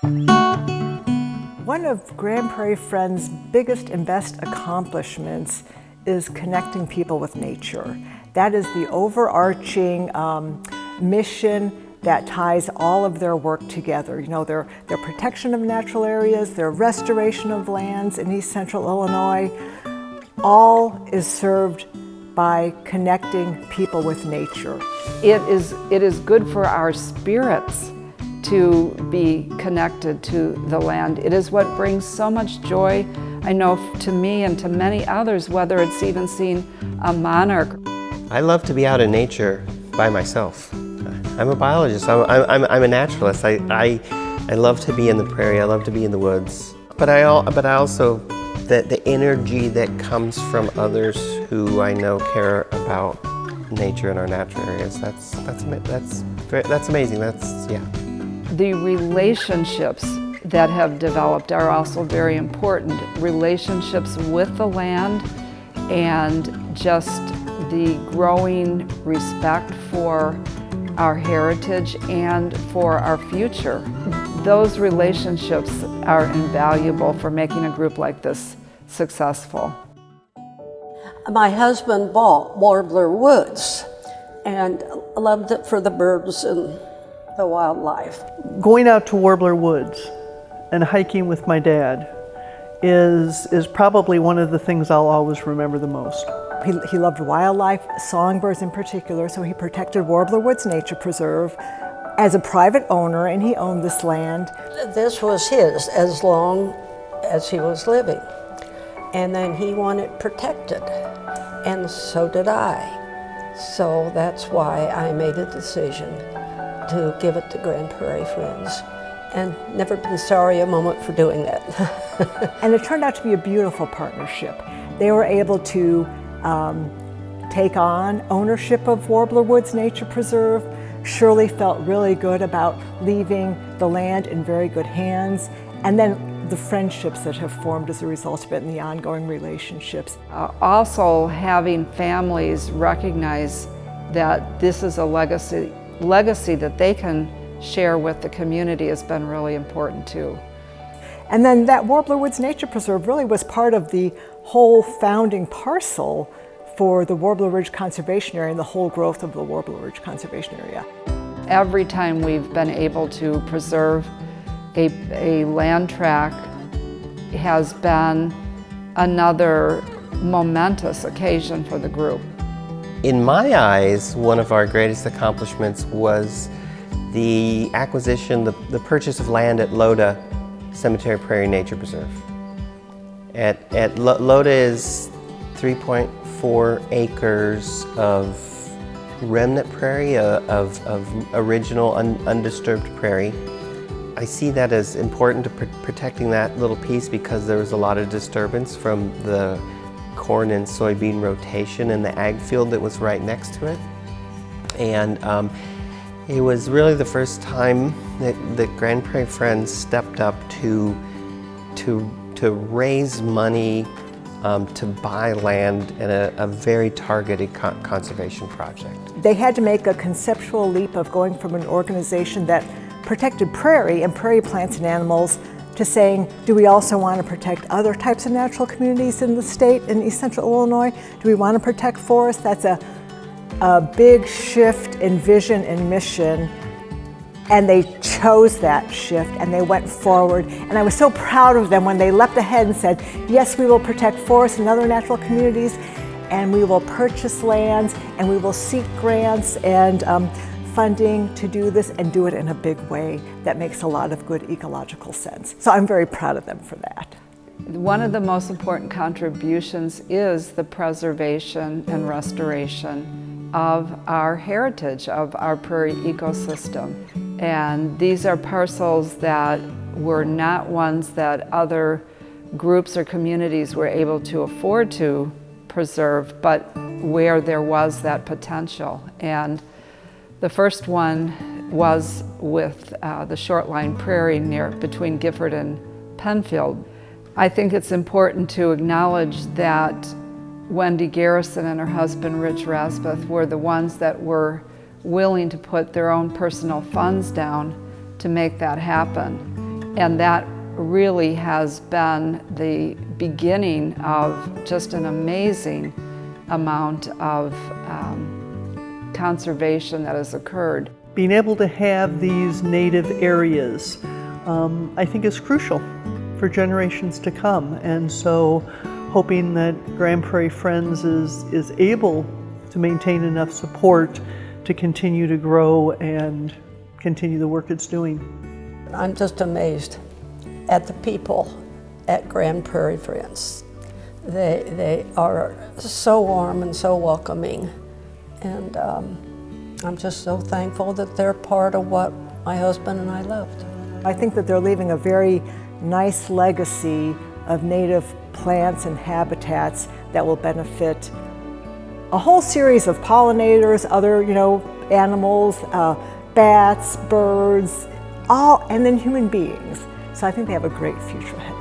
One of Grand Prairie Friends' biggest and best accomplishments is connecting people with nature. That is the overarching mission that ties all of their work together. You know, their protection of natural areas, their restoration of lands in East Central Illinois, all is served by connecting people with nature. It is good for our spirits to be connected to the land. It is what brings so much joy, I know, to me and to many others, whether it's even seeing a monarch. I love to be out in nature by myself. I'm a biologist, I'm a naturalist. I love to be in the prairie, I love to be in the woods. But I also, the energy that comes from others who I know care about nature and our natural areas, that's amazing, yeah. The relationships that have developed are also very important. Relationships with the land and just the growing respect for our heritage and for our future. Those relationships are invaluable for making a group like this successful. My husband bought Warbler Woods and loved it for the birds and the wildlife. Going out to Warbler Woods and hiking with my dad is probably one of the things I'll always remember the most. He loved wildlife, songbirds in particular, so he protected Warbler Woods Nature Preserve as a private owner, and he owned this land. This was his as long as he was living, and then he wanted protected, and so did I. So that's why I made a decision to give it to Grand Prairie Friends, and never been sorry a moment for doing that. And it turned out to be a beautiful partnership. They were able to take on ownership of Warbler Woods Nature Preserve. Shirley felt really good about leaving the land in very good hands, and then the friendships that have formed as a result of it and the ongoing relationships. Also, having families recognize that this is a legacy that they can share with the community has been really important too. And then that Warbler Woods Nature Preserve really was part of the whole founding parcel for the Warbler Ridge Conservation Area and the whole growth of the Warbler Ridge Conservation Area. Every time we've been able to preserve a land tract has been another momentous occasion for the group. In my eyes, one of our greatest accomplishments was the acquisition, the purchase of land at Loda Cemetery Prairie Nature Preserve. Loda is 3.4 acres of remnant prairie, of original undisturbed prairie. I see that as important to protecting that little piece because there was a lot of disturbance from the corn and soybean rotation in the ag field that was right next to it. And it was really the first time that Grand Prairie Friends stepped up to raise money to buy land in a very targeted conservation project. They had to make a conceptual leap of going from an organization that protected prairie and prairie plants and animals to saying, do we also want to protect other types of natural communities in the state, in East Central Illinois? Do we want to protect forests? That's a big shift in vision and mission, and they chose that shift and they went forward. And I was so proud of them when they leapt ahead and said, yes, we will protect forests and other natural communities, and we will purchase lands, and we will seek grants and funding to do this, and do it in a big way that makes a lot of good ecological sense. So I'm very proud of them for that. One of the most important contributions is the preservation and restoration of our heritage, of our prairie ecosystem. And these are parcels that were not ones that other groups or communities were able to afford to preserve, but where there was that potential. And the first one was with the Shortline Prairie between Gifford and Penfield. I think it's important to acknowledge that Wendy Garrison and her husband Rich Rasbeth were the ones that were willing to put their own personal funds down to make that happen. And that really has been the beginning of just an amazing amount of conservation that has occurred. Being able to have these native areas, I think is crucial for generations to come. And so hoping that Grand Prairie Friends is able to maintain enough support to continue to grow and continue the work it's doing. I'm just amazed at the people at Grand Prairie Friends. They are so warm and so welcoming, and I'm just so thankful that they're part of what my husband and I loved. I think that they're leaving a very nice legacy of native plants and habitats that will benefit a whole series of pollinators, other animals, bats, birds, and then human beings. So I think they have a great future ahead.